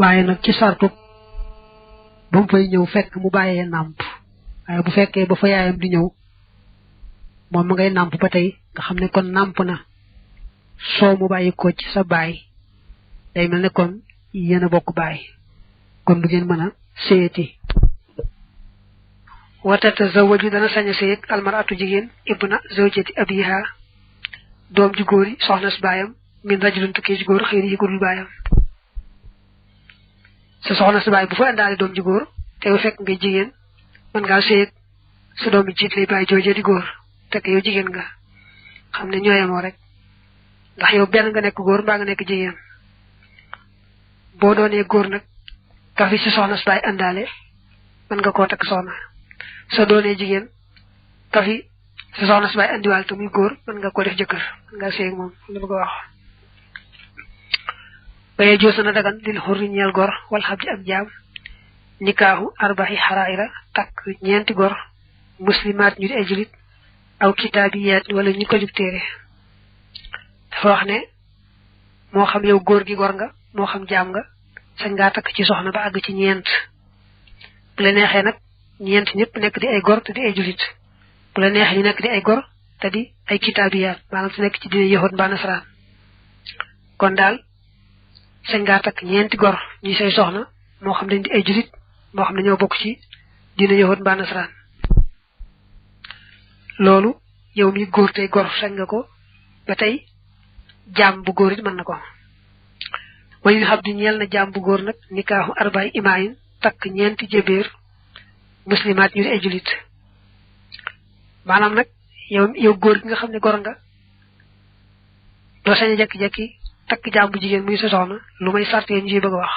waaye nag ci sartu ba mu fay ñëw fekk mu bàyyee nàmp waaye bu fekkee ba fa yaayam di ñëw moom ma ngay nàmp ba tey nga xam ne kon nàmp na soo mu bàyyi ko ci sa baay day mel ne kon yéen a bokk baay kon du ngeen mën a séyati watata zawaju dana sañ a séyeg almaratu jigéen ibna zawjati abiha doom ju góor yi soxna si baayam min rajulun tukkee ju góor xëy na yi ko dul baayam sa soxna si baay bu fa indaale doom ju góor te yow fekk nga jigéen mën ngaa séyeg sa doom yi jiit lay baay joojee di góor fekk yow jigéen nga xam ne ñooyemoo rek ndax yow benn nga nekk góor mbaa nga nekk jigéen boo doonee góor nag ka fi si soxna si baay indaale mën nga koo takk soxna soo doonee jigéen ka fi si soxna si baay indiwaal te muy góor mën nga ko def jëkkër mën nga séyeg moom li ma ko wax baye joo sana dagan lil xurri ñeel gor wal xabdi ak jaam nikaahu arbaxi xaraira takk ñeenti gor muslimaat ñu di ay julit aw kitaabiyaat wala ñu ko jub téere dafa wax ne moo xam yow góor gi gor nga moo xam jaam nga sañ ngaa takk ci soxna ba àgg ci ñeent bu la neexee nag ñeent ñëpp nekk di ay gor te di ay julit bu la neexee ñu nekk di ay gor te di ay kitaabiyaat maanaam su nekk ci dina yahud mbaa nasaraan kon daal sañ ngaa takk ñeenti gor ñuy say soxna moo xam dañ di ay julit moo xam ne ñoo bokk ci dina yahud mbaa nasaraan loolu yow mi góor tey gor sañ nga ko ba tey jaam bu góor it mën na ko walil xam di ñeel na jaam bu góor nag nikaahu arbaay imaayin takk ñeenti jébéer muslimaat ñu di ay julit maanaam nag yow góor gi nga xam ne gor nga doo sañ a jekki-jekki takk jaam bu jigéen muy sa soxna lu may sart yéen ñu bëgg a wax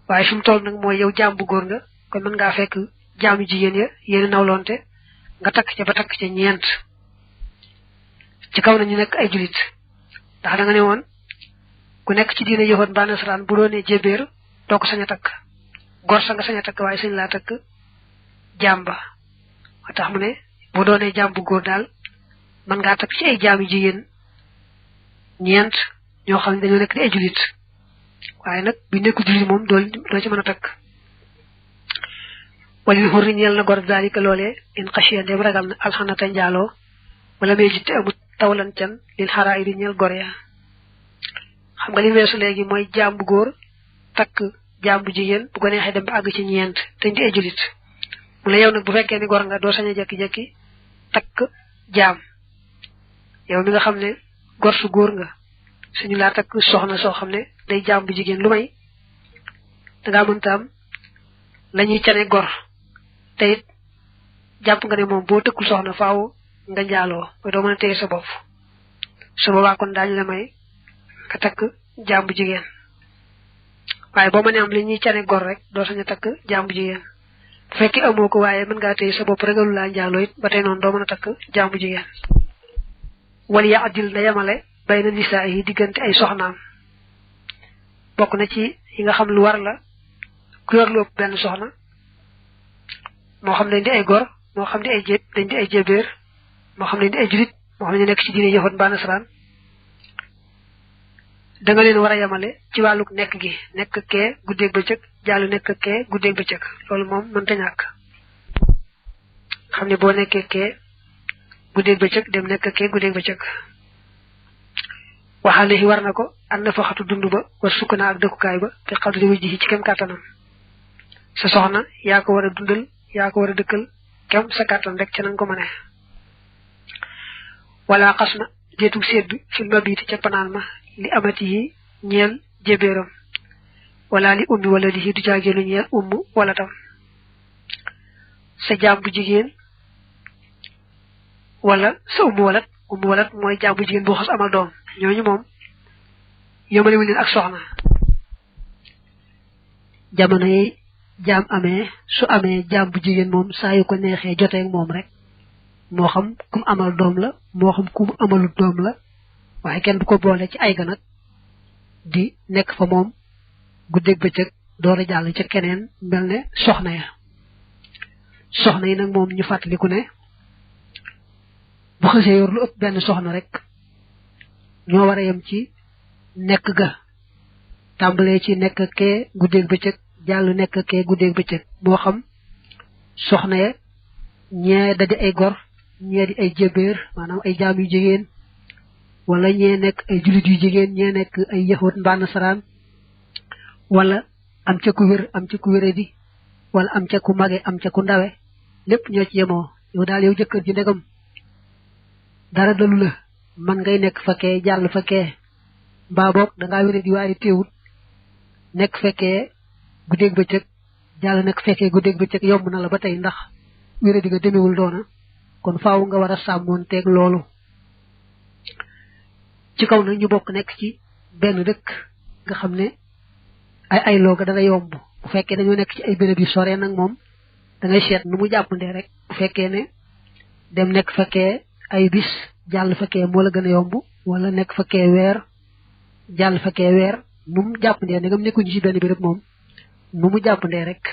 waaye fi mu toll nag mooy yow jaam bu góor nga kon mën ngaa fekk jaamu jigéen ya yéen nawlonte nga takk ca ba takk ca ñeent ci kaw na ñu nekk ay julit ndax da nga ne woon ku nekk ci diine yahud mbaa nasaraan bu doonee jébéer doo ko sañ a takk gor sa nga sañ a takk waaye sañ laa takk jaam ba moo tax mu ne bu doonee jaam bu góor daal mën ngaa takk ci ay jaamu jigéen ñeent ñoo xam ne dañoo nekk di ay julit waaye nag bu nekku julit moom doo ci mën a takk walil xurri ñeel na gor zalika loolee in xasiya ndem ragal na alxanata njaaloo wala may jitte amut tawlan can lil xaraa iri ñeel gor ya xam nga li weesu léegi mooy jaam bu góor takk jaam bu jigéen bu ko neexee dem ba àgg ci ñeent te di ay julit mu la yow nag bu fekkee ni gor nga doo sañ a jekki-jekki takk jaam yow mi nga xam ne gor su góor nga suñu laa takk soxna soo xam ne day jaam bu jigéen lu may dangaa mënta am la ñuy cane gor te it jàpp nga ne moom boo tëkkul soxna faaw nga njaaloo mooy doo mën a téye sa bopp su boobaa kon daañu la may nga takk jaam bu jigéen waaye boo mënee am li ñuy cane gor rek doo sañ a takk jaam bu jigéen bu fekkee amoo ko waaye mën ngaa téye sa bopp regalu laa njaaloo it ba tey noonu doo mën a takk jaam bu jigéen wal ya addil na yemale bay na nisaa yi diggante ay soxnaam bokk na ci yi nga xam lu war la ku yor lu ëpp benn soxna moo xam dañ di ay gor moo xam di ay dañ di ay jébéer moo xam dañ di ay julit moo xam ne ñu nekk ci diine yahud mbaa nasaraan da nga leen war a yemale ci wàlluk nekk gi nekk kee guddeeg bëccëg jàllu nekk kee guddeeg bëccëg loolu moom mënta ñàkk xam ne boo nekkee kee guddeeg bëccëg dem nekk kee guddeeg bëccëg waxaale yi war na ko an na fa xatu dund ba war sukk naa ak dëkkukaay ba te xadri wujji ci kem kàttanam sa soxna yaa ko war a dundal yaa ko war a dëkkal kem sa kàttan rek ca nanga ko mëne wala xas na jeetug seet bi fil ma biiti ca panaan ma li amati yi ñeel jébéeram wala li ummi wala di du jaageelu ñeel umm wala tam sa jaam bu jigéen wala sa umm walat mooy jaam bu jigéen boo xas amal doom ñooñu moom yëmale wu leen ak soxna jamono yi jaam amee su amee jaam bu jigéen moom saa yu ko neexee joteeg moom rek moo xam kum amal doom la moo xam kum amalut doom la waaye kenn du ko boole ci ay ga nag di nekk fa moom guddeeg bëccëg door a jàll ca keneen mel ne soxna ya soxna yi nag moom ñu fàttaliku ne bu xasee yor lu ëpp benn soxna rek ñoo war a yem ci nekk ga tàmbalee ci nekk kee guddeeg bëccëg jàll nekk kee guddeeg bëccëg moo xam soxna ya ñee da di ay gor ñee di ay jébéer maanaam ay jaam yu jigéen wala ñee nekk ay julit yu jigéen ñee nekk ay yahut mbaa nasaraan wala am ca ku wér am ca ku wéradi wala am ca ku mage am ca ku ndawe lépp ñoo ci yemoo yow daal yow jëkkër ji ndegam dara dalu la man ngay nekk fa kee jàll fa kee mbaa boog dangaa wéradi waaye teewut nekk fekkee guddeeg bëccëg jàll nekk fekkee guddeeg bëccëg yomb na la ba tey ndax wéradi nga demewul doona kon faaw nga war a sàmmoon teeg loolu ci kaw nag ñu bokk nekk ci benn dëkk nga xam ne ay looga dana yomb bu fekkee dañoo nekk ci ay béréb yu sore nag moom da ngay seet nu mu jàppandee rek bu fekkee ne dem nekk fekkee ay bis jàll fekkee moo la gën a yomb wala nekk fekkee weer jàll fekkee weer nu mu jàppandee ne ngam nekkuñu ci benn béréb moom nu mu jàppandee rek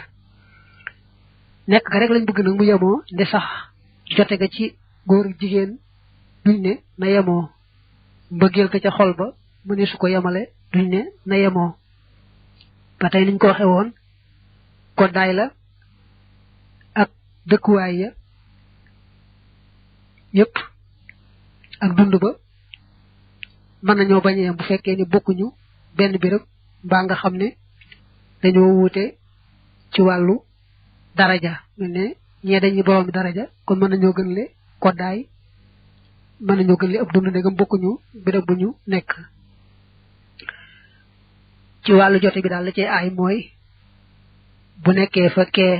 nekk ga rek lañ bëgg nag mu yemoo nde sax jote ga ci góor jigéen duñ ne na yemoo mbëggeel ka ca xol ba mu ne su ko yemale duñ ne na yemoo ba tey niñ ko waxe woon koddaay la ak dëkkuwaay ya yépp ak dund ba mën nañoo bañ a yem bu fekkee ni bokkuñu benn béréb mbaa nga xam ne dañoo wuute ci wàllu daraja ñu ne ñee dañuy borom daraja kon mën nañoo gën le koddaay mën nañoo gën le ab dund ndegam bokkuñu béréb bu ñu nekk ci wàllu jote bi daal la cay aay mooy bu nekkee fa kee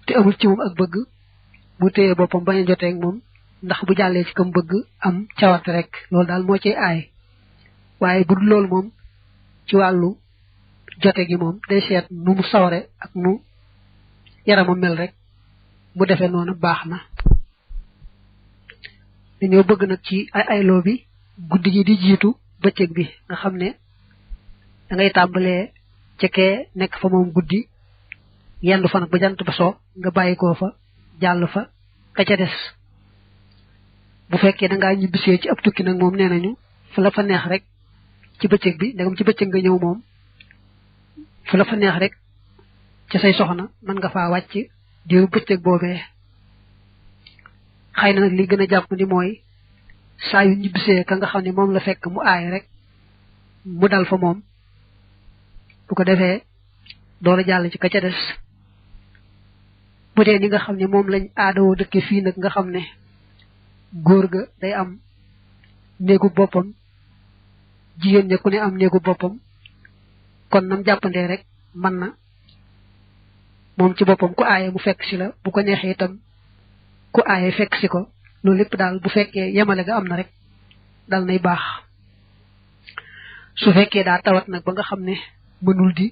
te amul ci moom ak bëgg bu téyee boppam bañ a jotee ak moom ndax bu jàllee ci kam bëgg am cawarte rek loolu daal moo cay aay waaye bu dul loolu moom ci wàllu jote gi moom day seet nu mu saware ak nu yaramam mel rek mu defee noonu baax na dañoo bëgg nag ci ayloo bi guddi gi di jiitu bëccëg bi nga xam ne da ngay tàmbalee ca kee nekk fa moom guddi yendu fa nag ba jant ba soo nga bàyyi koo fa jàll fa ka ca des bu fekkee da ngaa ñibbisee ci ab tukki nag moom nee nañu fu la fa neex rek ci bëccëg bi ndegam ci bëccëg nga ñëw moom fu la fa neex rek ca say soxna mën nga faa wàcc diiru bëccëg boobee xëy na nag li gën a jàpp ni mooy saa yu ñibbisee ka nga xam ne moom la fekk mu aay rek mu dal fa moom bu ko defee door a jàll ci ka ca des bu dee ni nga xam ne moom lañ aadawoo dëkke fii nag nga xam ne góor ga day am néegu boppam jigéen ña ku ne am néegu boppam kon nam jàppandee rek mën na moom ci boppam ku aaye mu fekk si la bu ko neexee itam ku aaye fekk si ko loolu lépp daal bu fekkee yemale ga am na rek dal nay baax su fekkee daa tawat nag ba nga xam ne mënul di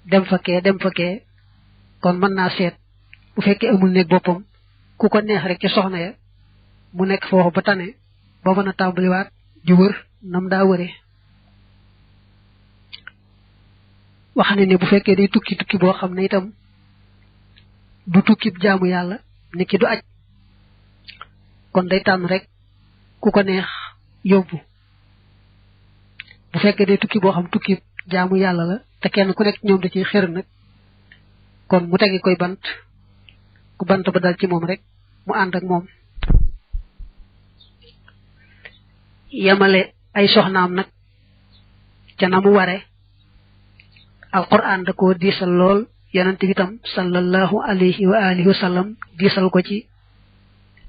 dem fa kee kon mën naa seet bu fekkee amul néeg boppam ku ko neex rek ci soxna ya mu nekk foofu ba tane ba mën a tàmbaliwaat di wër nam daa wëree wax ne bu fekkee day tukki boo xam ne itam du tukki jaamu yàlla ne ki du aj kon day tànn rek ku ko neex yóbbu bu fekkee day tukki boo xam tukki jaamu yàlla la te kenn ku nekk ñoom da ciy xër nag kon mu tegi koy bant ku bant ba dal ci moom rek mu ànd ak moom yemale ay soxnaam nag ca na mu ware alquran da koo diisal lool yonent bi tam sallallahu alayhi wa alihi wa sallam diisal ko ci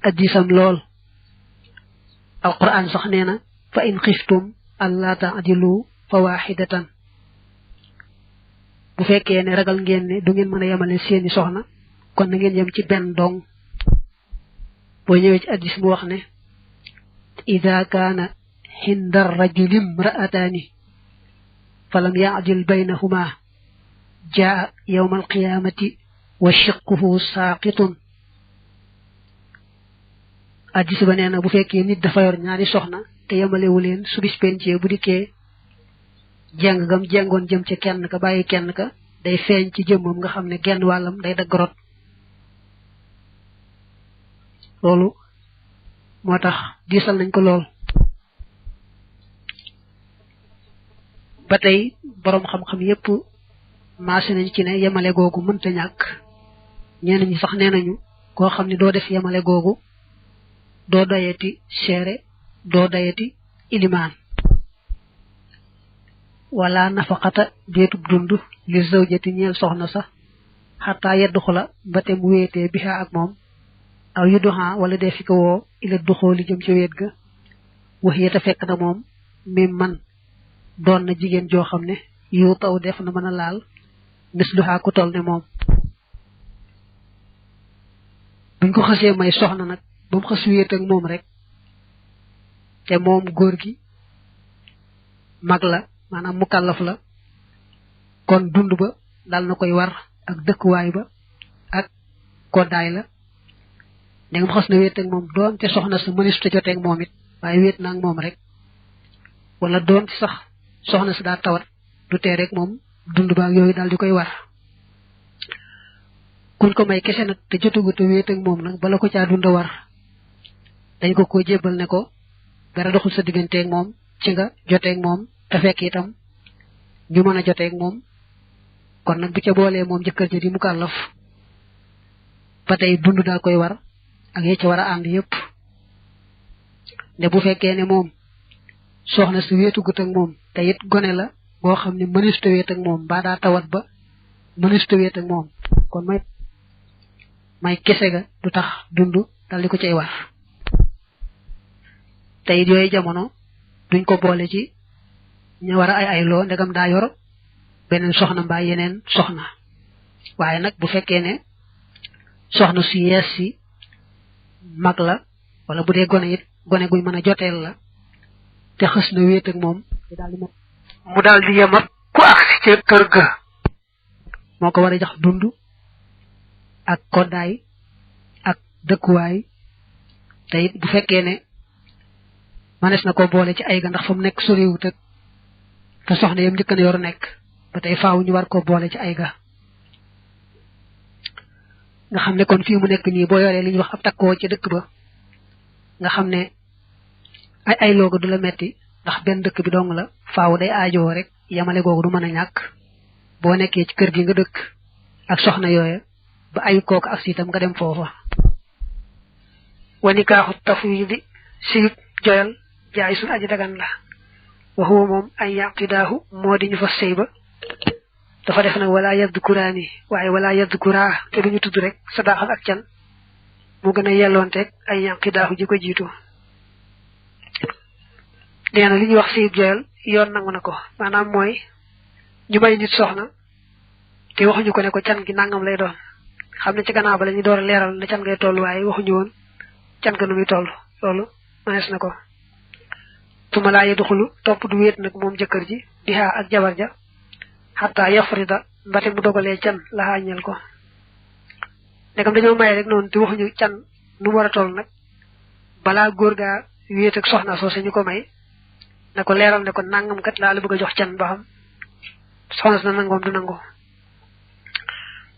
addisam lool alquran sax nee na fa in xiftum alla ta'dilu fa waxidatan bu fekkee ne ragal ngeen ne du ngeen mën a yemale seeni soxna kon na ngeen yem ci benn dong boo ñëwee ci addis mu wax ne ida kaana xinda rajuli imra'ataani falam ya'dil baynahuma jaa yawma alqiyamati wa shiqquhu saaqitun addis ba nee na bu fekkee nit dafa yor ñaari soxna te yemalewu leen su bis pencee bu dikkee jeng gam jengoon jëm ca kenn ka bàyyi kenn ka day feeñ ci jëmmam nga xam ne genn wàllam day dagg rot loolu moo tax diisal nañ ko lool batay borom xam-xam yépp maase nañ ci ne yemale googu mënta ñàkk ñenn ñi sax nee nañu koo xam ne doo def yemale googu doo doyati seere doo doyati ilimaan wala nafaqata deetub dund li zawjati ñeel soxna sax xataa yedduxula ba te mu wéetee biha ak moom aw yuduha wala dee fi ko woo ila duxooli jëm ci wéet ga wax yeta fekk na moom mi man doon na jigéen joo xam ne yu taw def na mën a laal misluha ku toll ne moom buñ ko xasee may soxna nag ba mu xas wéet ak moom rek te moom góor gi mag la maanaam mukallaf la kon dund ba dal na koy war ak dëkkuwaay ba ak koddaay la ndegam xas na wéet ak moom doon te soxna sa mënisu te jotee ak moom it waaye wéet na ak moom rek wala doon ci sax soxna sa daa tawat du tee rek moom dund ba ak yooyu daal di koy war kuñ ko may kese nag te jotagu te wéet ak moom nag bala ko caa dund war dañ ko jébbal ne ko dara doxul sa digganteeg moom ci nga joteeg moom te fekk itam ñu mën a joteeg moom kon nag bu ca boolee moom jëkkër ja di mukallaf ba tey dund daal koy war ak yi ci war a ànd yépp ne bu fekkee ne moom soxna si wéetugut ak moom te it gone la boo xam ne mënistu wéet ak moom mbaa daa tawat ba mënistu wéet ak moom kon may kese ga du tax dund dal di ko cay war te it yooyu jamono duñ ko boole ci ñu war a ay loo ndegam daa yor beneen soxna mbaa yeneen soxna waaye nag bu fekkee ne soxna su yees si mag la wala bu dee gone it gone guñ mën a joteel la te xës na wéet ak moom mu daal di yem ak ku agsi ca kër ga moo ko war a jox dund ak koddaay ak dëkkuwaay te it bu fekkee ne manes na ko boole ci ay ga ndax fa mu nekk soriwut ak te soxna yam njëkk na yor nekk ba tey faaw ñu war ko boole ci ay ga nga xam ne kon fii mu nekk nii boo yoree li ñuy wax ab takkoo ci dëkk ba nga xam ne ay looga du la metti ndax benn dëkk bi dong la faaw day aajoo rek yamale googu du mën a ñàkk boo nekkee ci kër gi nga dëkk ak soxna yooya ba ayu kooku ak siitam nga dem foofa wanikaaxu tafwidi siyub joyal jaay sun aji dagan la waxuwa moom ay yaqidaahu moo di ñu fa sëy ba dafa def nag wala yadkuraani waaye wala yadkuraa te duñu tudd rek sadaaxal ak can mu gën a yelloonteeg ay yaqidaahu ji ko jiitu nee na li ñuy wax sëyub joyal yoon nangu na ko maanaam mooy ñu may nit soxna te waxuñu ko ne ko can gi nangam lay doon xam ne ci gannaaw ba la ñu door a leeral na can ngay toll waaye waxuñu woon can ga nu muy toll loolu manees na ko tuma laa yedduxulu topp du wéet nag moom jëkkër ji bihaa ak jabar ja xataa yafrida mbate mu dogalee can laxaa ñel ko ndegam dañoo may rek noonu te waxuñu can nu mu war a toll nag balaa góor gaa wéet ak soxna soo ñu ko may na ko leeral ne ko nangam kat laa la bëgg a jox can ba xam soxna si na nangoom du nango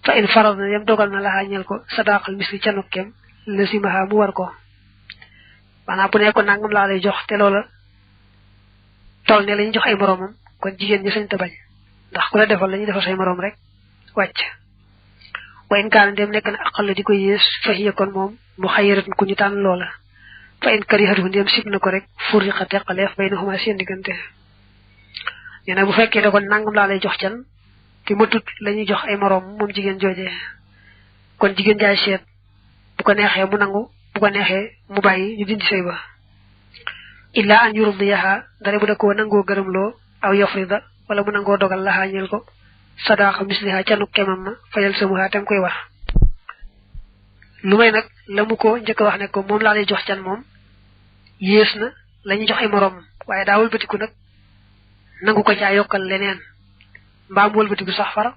fa in farad na yem dogal na laxaa ñel ko sadaqal misli canuk kem la simaha mu war ko maanaam bu ne ko nangam laa lay jox te loola toll ne lañu jox ay moroomam kon jigéen ñi sañ ta bañ ndax ku la defal lañuy defal say moroom rek wàcc wa in kaana dem nekk na aqal la di ko yées fa hiya kon moom mu xayiratun ku ñu tànn loola fa in karihatu ndem sib na ko rek furriqa teqaleef baynahuma seen diggante nee na bu fekkee da kon nangam laa lay jox can te matut lañuy jox ay moroom moom jigéen joojee kon jigéen jaay seet bu ko neexee mu nangu bu ko neexee mu bàyyi ñu dindi sëy ba illa an yurdiyaha dara bu da koo nangoo gërëmloo aw yofrida wala mu nangoo dogal laxaa ñel ko sadaaxa misliha canu kemam ma fayal samuha tem koy wax lu may nag la mu ko njëkk wax ne ko moom laa lay jox can moom yées na la ñuy jox ay moroom waaye daa wëlbatiku nag nangu ko caa yokkal leneen mbaam wëlbatiku sax fara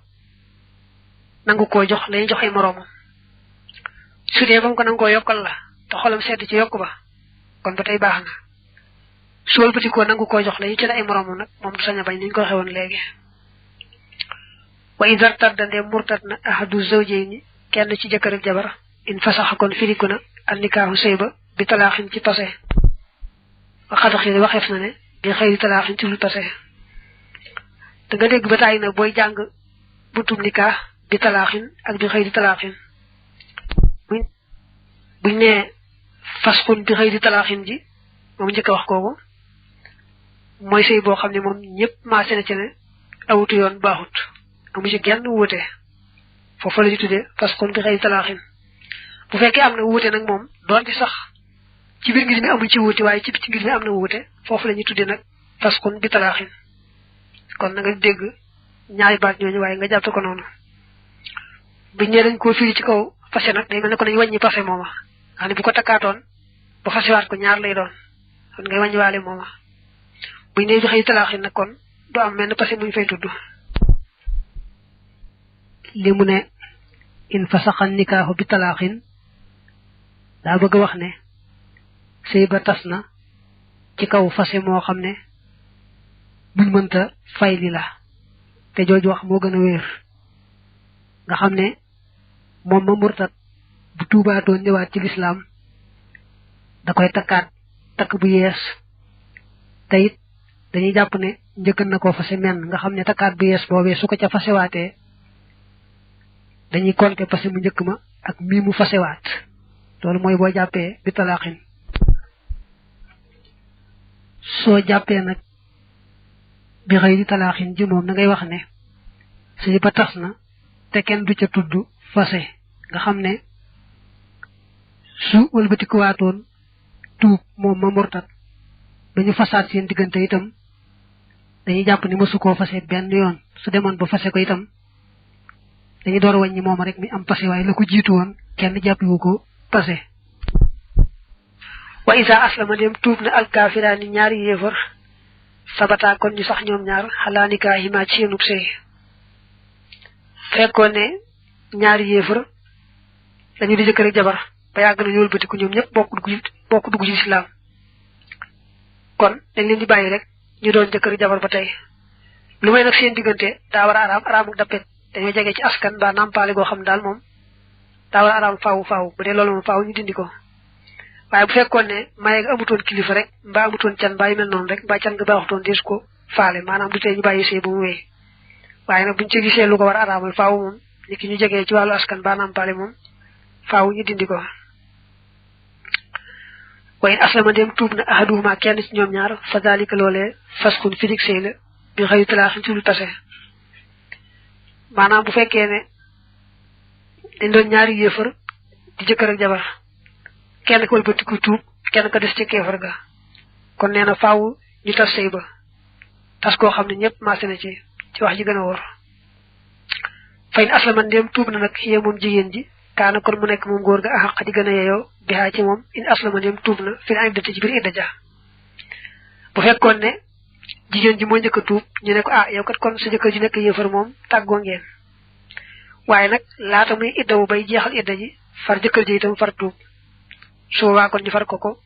nangu koo jox la ñuy jox ay moroomam su dee ba mu ko nangoo yokkal la te xolam sedd ci yokk ba kon ba tey baax na su wëlbatikoo nangu koo jox la ñu ci ay moroomam nag moom du sañ a bañ ni ñu ko waxee woon léegi wa idar tadda ndee murtat na ahadu zawjayni kenn ci jëkkër ak jabar in fasaxa kon firiku na an nikaahu sëy ba bi talaaxin ci tase wa xadaxi waxeef na ne bi xëyri talaaxin ci lu tase da nga dégg ba tay na boy jàng buntum nikah bi talaaxin ak bi xëy di talaaxin buñ ne fasxun bi xëy di talaaxin ji moom njëkk a wax kooku mooy sëy boo xam ne moom ñëpp maase na ci ne awutu yoon baaxut amu ci genn wuute foofu la ñu tuddee fasxun bi xëy di talaaxin bu fekkee am na wuute nag moom doonte sax ci biir ngir mi amuñ ci wuute waaye ci biti ngir mi am na wuute foofu la ñuy tuddee nag fasxun bi talaaxin kon na nga dégg ñaari baat ñooñu waaye nga jàpp ko noonu buñ ne dañ koo firi ci kaw fase nag day mel ne ko nañ wàññi pase mooma xam ne bu ko takkaatoon ba fasewaat ko ñaar lay doon kon ngay wàññi waale mooma buñ ne bi xëy talaaxin nag kon du am mel ne pase muñ fay tudd li mu ne in fasaxan nikaahu bi talaaxin daa bëgg a wax ne sëy ba tas na ci kaw fase moo xam ne buñ mënta fay li la te jooju wax moo gën a wéer nga xam ne moom ma murtat bu tuubaatoon ñëwaat ci lislaam da koy takkaat takk bu yees te it dañuy jàpp ne njëkkan na koo fase menn nga xam ne takkaat bu yees boobee su ko ca fasewaatee dañuy compter fase mu njëkk ma ak mii mu fasewaat loolu mooy boo jàppee bi talaaxin soo jàppee nag bi xëy di talaaxin ji moom na ngay wax ne sëy ba tas na te kenn du ca tudd fase nga xam ne su wëlbatikuwaatoon tuub moom ma murtat ba ñu fasaat seen diggante itam dañuy jàpp ni mësu koo fase benn yoon su demoon ba fase ko itam dañuy door a wàññi moom rek mi am pase waaye la ko jiitu woon kenn jàppiwu ko pase wa isa aslama dem tuub na alkaafiraani ñaari yéefar sabata kon ñu sax ñoom ñaar xalaa nikaahimaa ci seenub sëy fekkoon ne ñaari yéefar dañu di jëkkër ak jabar ba yàgg na ñu wëlbatiku ñoom ñëpp bokk dugg ci lislaam kon dañ leen di bàyyi rek ñu doon jëkkër ak jabar ba tey lu may nag seen diggante daa war a araam ak dappet dañoo jege ci askan ba nampaale goo xam daal moom daa war a araam faaw bu dee loolu moom faaw ñu dindi ko waaye bu fekkoon ne maye nga amutoon kilifa rek mbaa amutoon can mbaa yu mel noonu rek mbaa can nga baaxutoon dees ko faale maanaam du tee ñu bàyyi sëy bu mu wéy waaye nag buñ ci gisee lu ko war a araamal faaw moom ni ki ñu jegee ci wàllu askan ba nampaale moom faaw ñu dindi ko waaye aslama dem tuub na ahaduhuma kenn ci ñoom ñaar fa zalika loolee fasxun firig sëy la bi xëyu talaaxin ci lu tase maanaam bu fekkee ne dañ doon ñaari yéefar di jëkkër ak jabar kenn ko wëlbatiku tuub kenn ko des ci kéefar ga kon nee na faaw ñu tas sëy ba tas koo xam ne ñëpp maase na ci wax ji gën a wóor fayn aslama ndéem tuub na nag yee moom jigéen ji kaana kon mu nekk moom góor ga axaq di gën a yeyoo bihaa ci moom in aslama ndéem tuub na fi na iddati ci biir idda ja bu fekkoon ne jigéen ji moo njëkk a tuub ñu ne ko yow kat kon sa jëkkër ji nekk yéefar moom tàggoo ngeen waaye nag laata muy iddawu bay jeexal idda ji far jëkkër ji itam far tuub su boobaa kon ñu far ko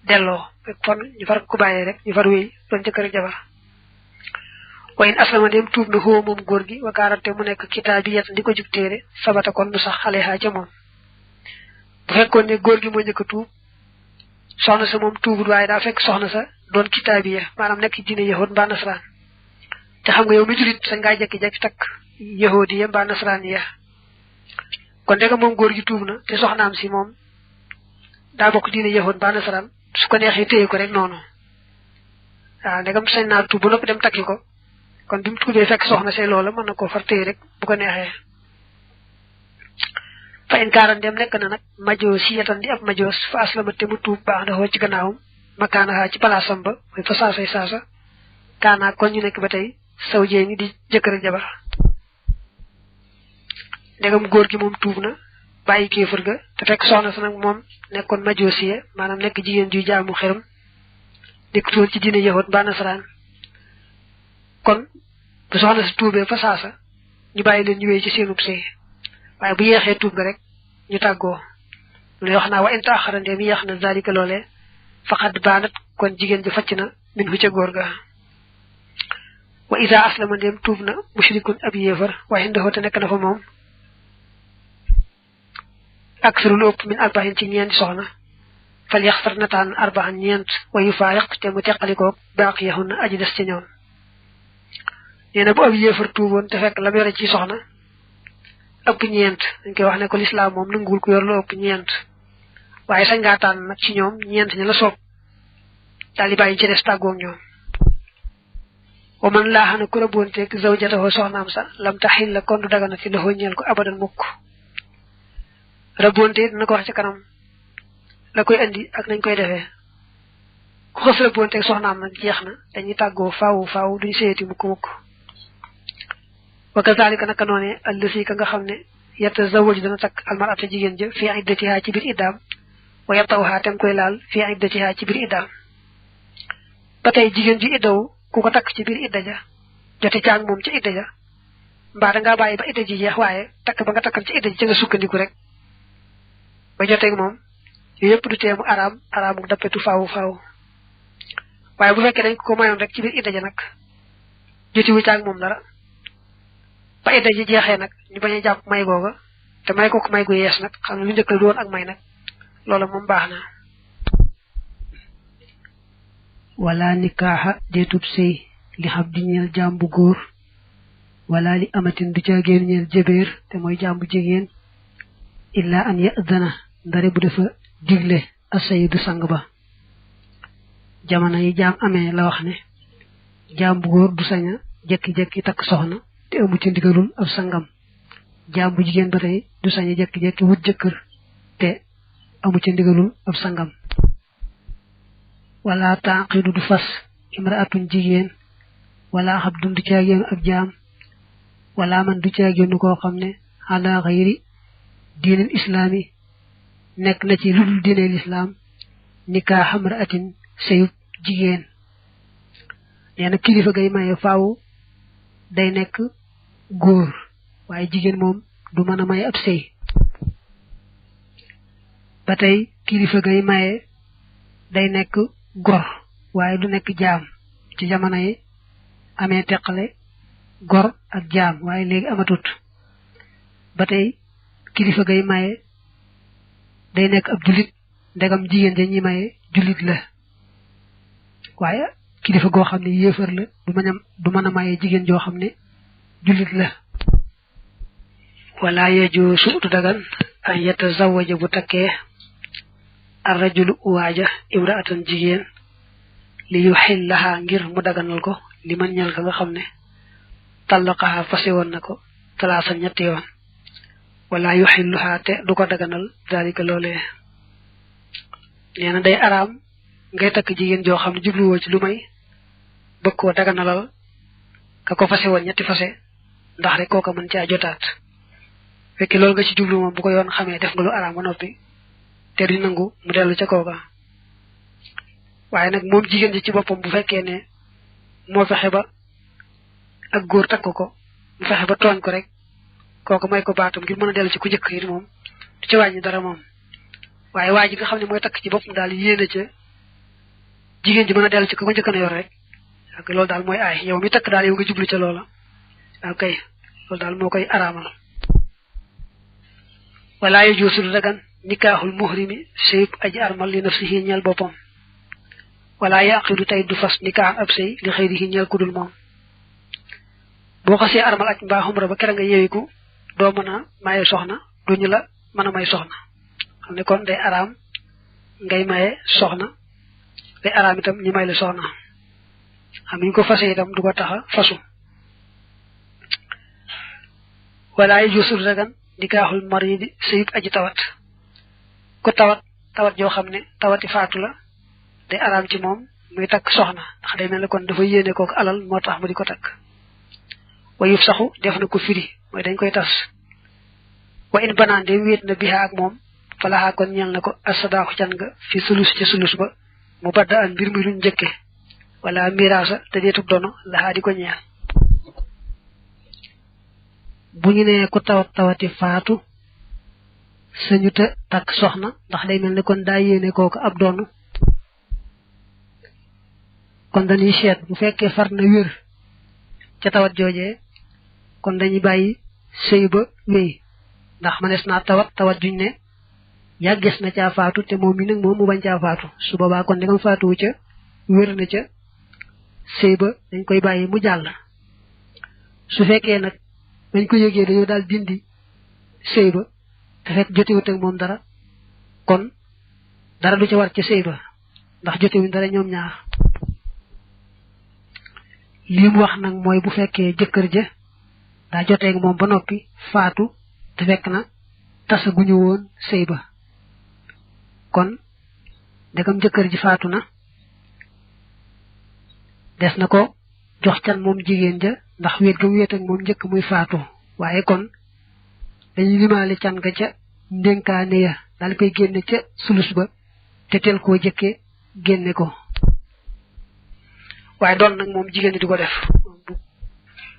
delloo kon ñu far ko bàyyee rek ñu far wéy doon jëkkër ak jabar waaye in aslama dem tuub na xoo moom góor gi wakaarante mu nekk kitaabiyat di ko jub téere sabata kon du sax xale xaa ca moom bu fekkoon ne góor gi moo njëkk a tuub soxna sa moom tuubut waaye daa fekk soxna sa doon kitaabiya maanaam nekk diine yahood mbaa nasaraan te xam nga yow mi julit sa ngaa jekki-jekki takk yahoodiya mbaa nasaraan ya kon ndega moom góor gi tuub na te soxnaam si moom daa bokk diine yahood mbaa nasaraan su ko neexee téye ko rek noonu waaw ndegam sañ naa tuub ba noppi dem takki ko kon bi mu tuubee fekk soxna see loola mën na koo far téye rek bu ko neexee fa in kaaran dem nekk na nag majoos si yatan di ab majoos fa aslama te mu tuub baax na ci gannaawam makaanaxaa ci palaasam ba mooy fa saasay saasa kaanaa kon ñu nekk ba tey saw jee ni di jëkkër ak jabar ndegam góor gi moom tuub na bàyyi kéefër ga te fekk soxna sa nag moom nekkoon majoosiya maanaam nekk jigéen ju jaamu xeram nekkutoon ci diine yahood mbaa nasaraan kon bu soxna si tuubee fa saasa ñu bàyyi leen ñu wéy ci seenub sëy waaye bu yeexee tuub ga rek ñu tàggoo lu lay wax naa wa in taaxara ndeem yeex na zalika loolee faqad baanat kon jigéen ji facc na min hu ca góor ga wa isa aslama ndeem tuub na mushrikun ab yéefar waaye ndaxoo te nekk na fa moom aksaru lu ëpp min arbaxin ci ñeenti soxna fal yaxfar na taan arbaxan ñeent wa yu faayiq te mu teqalikoog baaqiyahun aji des ca ñoom neena bu ab yéefar tuuboon te fekk la yore ci soxna ëpp ñeent dañ koy wax ne ko l'islam moom nangul ko yor lu ëpp ñeent waaye sañ ngaa tànn nag ci ñoom ñeent ñi la soob daal di bàyyi ci des tàggoog ñoom wa man laa xana ku rabboonteeg zawjatahu soxnaam sa lam taxil la kon du dagana fi loxo ñeel ko abadan mukk rabboonte dina ko wax ci kanam la koy andi ak nañ koy defee ku xës rabboonteeg soxnaam nag jeex na dañuy tàggoo faaw duñ seeti mukk wa kazalika naka noone allasi ka nga xam ne yatazawwaju dana takk almarata jigéen ja fi iddatiha ci biir iddaam wa yatawha tem koy laal fi iddatiha ci biir iddaam ba tey jigéen ji iddaw ku ko takk ci biir idda ja jote caag moom ci idda ja mbaa dangaa bàyyi ba idda ji jeex waaye takk ba nga takkal ci idda ji ca nga sukkandiku rek ba joteeg moom yooyu yëpp du teemu araamu dappetu faaw waaye bu fekkee dañ ko mayoon rek ci biir idda ja nag jotiwu caag moom dara ba idda ji jeexee nag ñu bañ a jàpp may googa te may ko may gu yees nag xam ne lu njëkk la doon ak may nag loola moom baax na wala nikaaxa deetub sëy li xam di ñeel jaam bu góor wala li amatin du ca génn ñeel jëbeer te mooy jaam bu jigéen illa an ya'dana ndare bu dafa digle as-sayyidu sang ba jamono yi jaam amee la wax ne jaam bu góor du saña jekki-jekki takk soxna te amu ci ndigalul ab sangam jaam bu jigéen ba tey du saña jekki-jekki wut jëkkër te amu ci ndigalul ab sangam wala taqidu du fas imraatun jigéen wala xabdun du caagéenu ab jaam wala man du caagéenu koo xam ne ala xayri diinil islaami nekk na ci ludul diineel islaam nikaa xamraatin sëyub jigéen nee na kilifa gay maye faaw day nekk góor waaye jigéen moom du mën a maye ab sëy ba tey kilifa gay maye day nekk gor waaye du nekk jaam ci jamono yi amee teqale gor ak jaam waaye léegi amatut ba tey kilifa gay maye day nekk ab julit ndegam jigéen ja ñi maye julit la waaye kilifa goo xam ne yéefar la du mën a maye jigéen joo xam ne julit la wala yajuusu du dagan an yatazawaja bu takkee ar-rajulu waaja imraatan jigéen li yuxillaha ngir mu daganal ko li man ñal ka nga xam ne tallaqaha fase woon na ko talaasa ñetti yoon wala yuxilluha te du ko daganal dalika loolee nee na day araam ngay takk jigéen joo xam ne jubluwoo ci lu may bëgg koo daganalal ka ko fase woon ñetti fase ndax rek kooka mën caa jotaat fekki loolu nga ci jublu moom bu ko yoon xamee def nga lu araam ba noppi te du nangu mu dellu ca kooka waaye nag moom jigéen ji ci boppam bu fekkee ne moo fexe ba ak góor takk ko mu fexe ba tooñ ko rek kooku may ko baatam ngir mën a dellu ci ku njëkk yi moom du ci wàññi dara moom waaye waa ji nga xam ne mooy takk ci boppam daal yéene ca jigéen ji mën a dellu ci ko njëkk na yor rek ak loolu daal mooy aay yow mi takk daal yow nga jublu ca loola ok loolu daal moo koy araamal wala yajuusu du dagan nikaaxul muhrimi sëyub aji armal li nafsihi ñeel boppam wala yaqidu tey du fas nikaax ab sëy li xëyrihi ñeel kudul moom boo xasee armal aj mbaa xumra ba kera nga yeewiku doo mën a maye soxna duñu la mën a may soxna xam ne kon day araam ngay maye soxna day araam itam ñu may la soxna xam ñu ko fase itam du ko taxa fasu wala yajuusu du dagan nikaaxul maridi sëyub aji tawat ku tawat joo xam ne tawati faatu la day araam ci moom muy takk soxna ndax day mel ne kon dafa yéene kooku alal moo tax mu di ko takk wa yuf saxu def na ko firi mooy dañ koy tas wa in banaan de wéet na biha ak moom falaxaa kon ñeel na ko asadaaxu can nga fi sulus ca sulus ba mu badda an mbir mi luñ njëkke wala miraasa te deetub dono laxaa di ko ñeel bu ñu nee ku tawati faatu sañu te takk soxna ndax day mel ne kon daa yéene kooku ab doonu kon dañuy seet bu fekkee far na wér ca tawat joojee kon dañuy bàyyi sëy ba wéy ndax manees naa tawat juñ ne yàgges na caa faatu te moom mi nag moom mu bañ caa faatu su boobaa kon dangam faatuwu ca wér na ca sëy ba dañ koy bàyyi mu jàll su fekkee nag bañ ko yëgee dañoo daal dindi sëy ba te fekk jotewut ak moom dara kon dara du ci war ci sëy ba ndax jotewuñ dara ñoom ñaar li mu wax nag mooy bu fekkee jëkkër ja daa jotee ak moom ba noppi faatu te fekk na tasa guñu woon sëy ba kon ndegam jëkkër ji faatu na des na ko jox can moom jigéen ja ndax wéet ga mu wéet ak moom njëkk muy faatu waaye kon dañuy limaale can ga ca ndénkaane ya daal koy génne ca sulus ba te teel koo jëkke génne ko waaye doon nag moom jigéen di ko def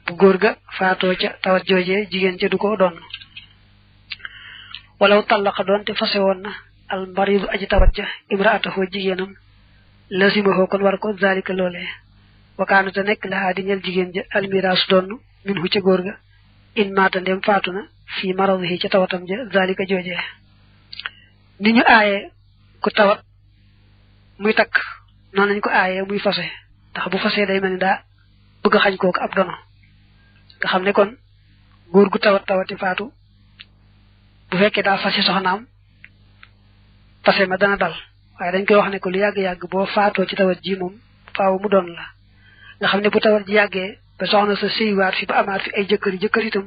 bu góor ga faatoo ca tawat joojee jigéen ca du ko doon walaw tallaqa doon te fase woon na al maridu aji tawat ja imraatahu jigéenam lasimahu kon war ko zalika loolee wakaanu te nekk laxaa di ñel jigéen ja almiraasu doon min hu ca góor ga in maata ndem faatu na fii maradihi ca tawatam ja zalika joojee ni ñu aaye ku tawat muy takk noonu lañ ko aaye muy fase ndax bu fasee day mel ni daa bëgg a xañ kooku ab dono nga xam ne kon góor gu tawati faatu bu fekkee daa fase soxnaam fase ma dana dal waaye dañ koy wax ne ko lu yàgg-yàgg boo faatoo ci tawat ji moom faaw mu doon la nga xam ne bu tawat ji yàggee ba soxna sa sëywaat fi ba amaat fi ay jëkkër itam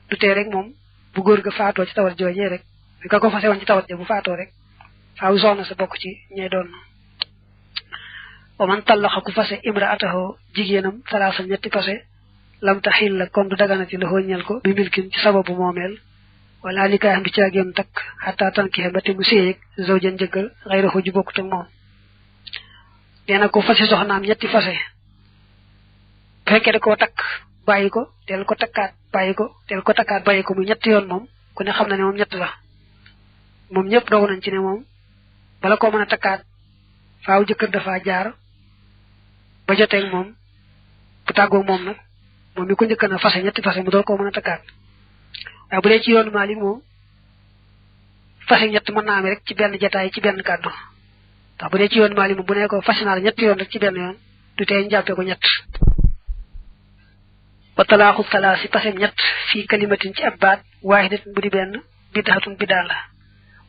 du tee rek moom bu góor ga faatoo ci tawat joojee rek bi ka ko fase woon ci tawat ja bu faatoo rek faaw soxna sa bokk ci ñay doon wa man tallaxa ku fase imraatahu jigéenam salaasa ñetti fase lam taxil la kon du daganati la ñel ko bi milkin ci sababu moomeel wala li kay am du caagéem takk xataa tankixe ba te mu séyeg zawjan jëkkër xayrahu ju bokkut ak moom nee na ko fase soxnaam ñetti fase bu fekkee da koo takk bàyyi ko teel ko takkaat bàyyi ko muy ñetti yoon moom ku ne xam na ne moom ñett la moom ñëpp dogu nañ ci ne moom bala koo mën a takkaat faaw jëkkër dafa jaar ba joteeg moom bu tàggoog moom nag moom mi ko njëkk na fase ñetti fase mu doon koo mën a takkaat waaye bu dee ci yoonu Maalik moom fase ñett mën naa amee rek ci benn jataay ci benn kàddu ndax bu dee ci yoonu Maalik moom bu ne ko fase naa la ñetti yoon rek ci benn yoon du tee ñu jàppee ko ñett wa talaaxu talaasi pasem ñett fii kalimatin ci ab baat waahidatin bu di benn bid'atun bid'a la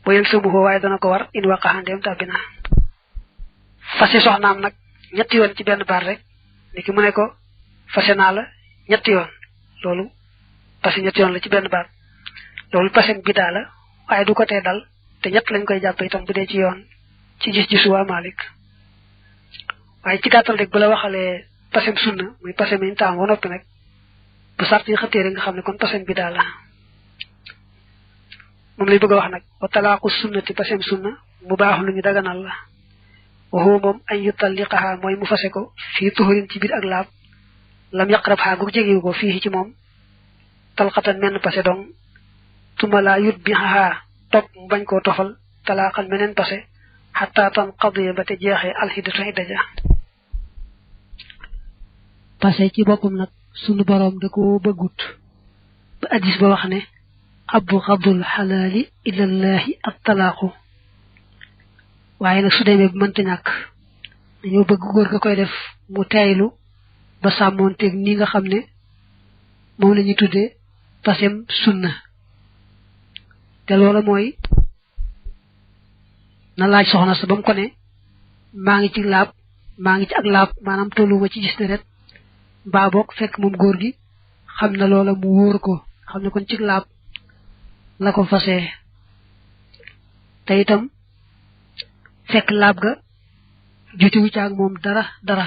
boyel samuhoo waaye dana ko war in waqaxandeem tàbbina fase soxnaam nag ñetti yoon ci benn baat rek niki mu ne ko fase naa la ñetti yoon loolu fase ñetti yoon la ci benn baat loolu pasem bid'a la waaye du ko tee dal te ñett lañ koy jàpp itam bu dee ci yoon ci gis-gisu waa Maalik waaye ci gàttal rek bu la waxalee pasem sunna muy pasem yi ñu taam ba noppi nag bu sart yi xëttee rek nga xam ne kon pasem bid'a la moom lay bëgg a wax nag wa talaaqu sunnati pasem sunna mu baax lu ñu daganal la waxu moom añ yu talliqaha mooy mu fase ko fii tuhurin ci biir ak laab lam yaqrab xaa gu jegewu ko fii ci moom talxatan menn pase dong tuma laa yut bi xaxaa topp mu bañ koo tofal talaaqan meneen pase xataa tan qadiya ba te jeexee alxiddatu idda ja pase ci boppam nag sunu boroom da ko bëggut ba addis ba wax ne abghadul xalaali ilallahi at talaaqu waaye nag su demee bu mënta ñàkk dañoo bëgg góor ga koy def mu teeylu ba sàmmoonteeg ni nga xam ne moom la ñuy tuddee pasem sunna te loola mooy na laaj soxna sa ba mu ko ne maa ngi ci laab maa ngi ci ak laab maanaam tolluwuma ci gis deret mbaa boog fekk moom góor gi xam na loola mu wóor ko xam ne kon ci laab la ko fasee te itam fekk laab ga jotewu ci ak moom dara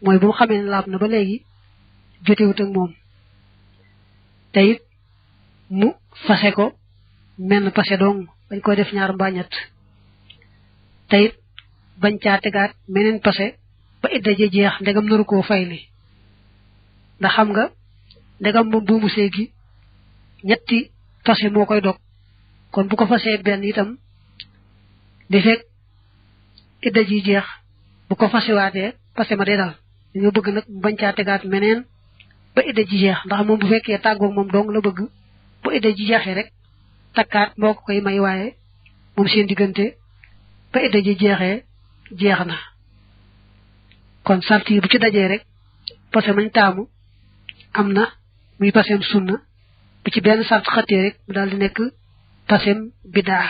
mooy bu mu xamee ne laab na ba léegi jotewut ak moom te it mu fase ko menn pase dong bañ koy def ñaar mbaa ñett te it bañ caa tegaat meneen pase ba idda ja jeex ndegam naru koo fayli ndax xam nga ndegam moom buumu sëy gi ñetti pase moo koy dog kon bu ko fasee benn itam di fekk idda ji jeex bu ko fasewaatee pase ma day dal dañoo bëgg nag mu bañ caa tegaat meneen ba idda ji jeex ndax moom bu fekkee tàggoog moom dong la bëgg bu idda ji jeexee rek takkaat moo ko koy may waaye moom seen diggante ba idda ji jeexee jeex na kon sart yi bu ci dajee rek pase mañ taamu amna muy pasem sunna bu ci benn sart xatee rek mu daal di nekk pasem bidaa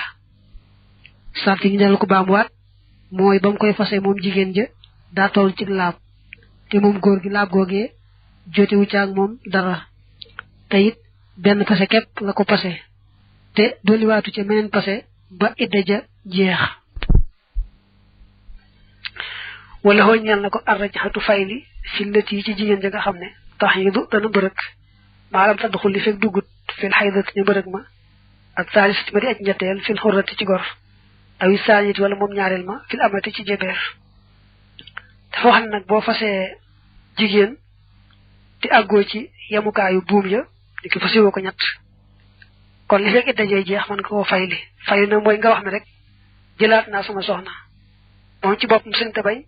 sart yi ñu ko baamuwaat mooy ba mu koy fase moom jigéen ja daa toll ci laab te moom góor gi laab googee jote wu caag moom dara te it benn pase képp la ko pase te dolliwaatu ca meneen pase ba idda ja jeex wala hoññal na ko arrajxatu fayli fi lati ci jigéen ja nga xam ne tax yi du dana bërëk maalam tadxul li fekk dugut fil xaydat ñu bërëk ma ak saalis ma di aj ñetteel fil xurrati ci gor awi saanit wala moom ñaareel ma fil amati ci jebeer dafa wax nag boo fasee jigéen te àggoo ci yemukaayu buum ya di ko fasiwoo ko ñett kon li fekk idda jay jeex man nga koo fayli fayli na mooy nga wax ne rek jëlaat naa sama soxna moom ci boppam sëñ ta bañ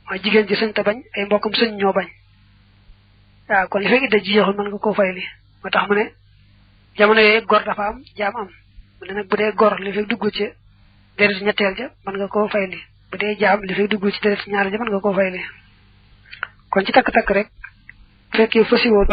mooy jigéen ji sëñ ta bañ ay mbokkam sëñ ñoo bañ waaw kon li fekk idda ji jeexul man nga koo fayli moo tax mu ne jamono yooyu gor dafa am jaam am mu ne nag bu dee gor li fekk dugg ci deret ñetteel ja man nga koo fayli bu dee jaam li fekk dugg ci deret ñaar ja man nga koo fayli kon ci takk-takk rek fekkee fasiwoo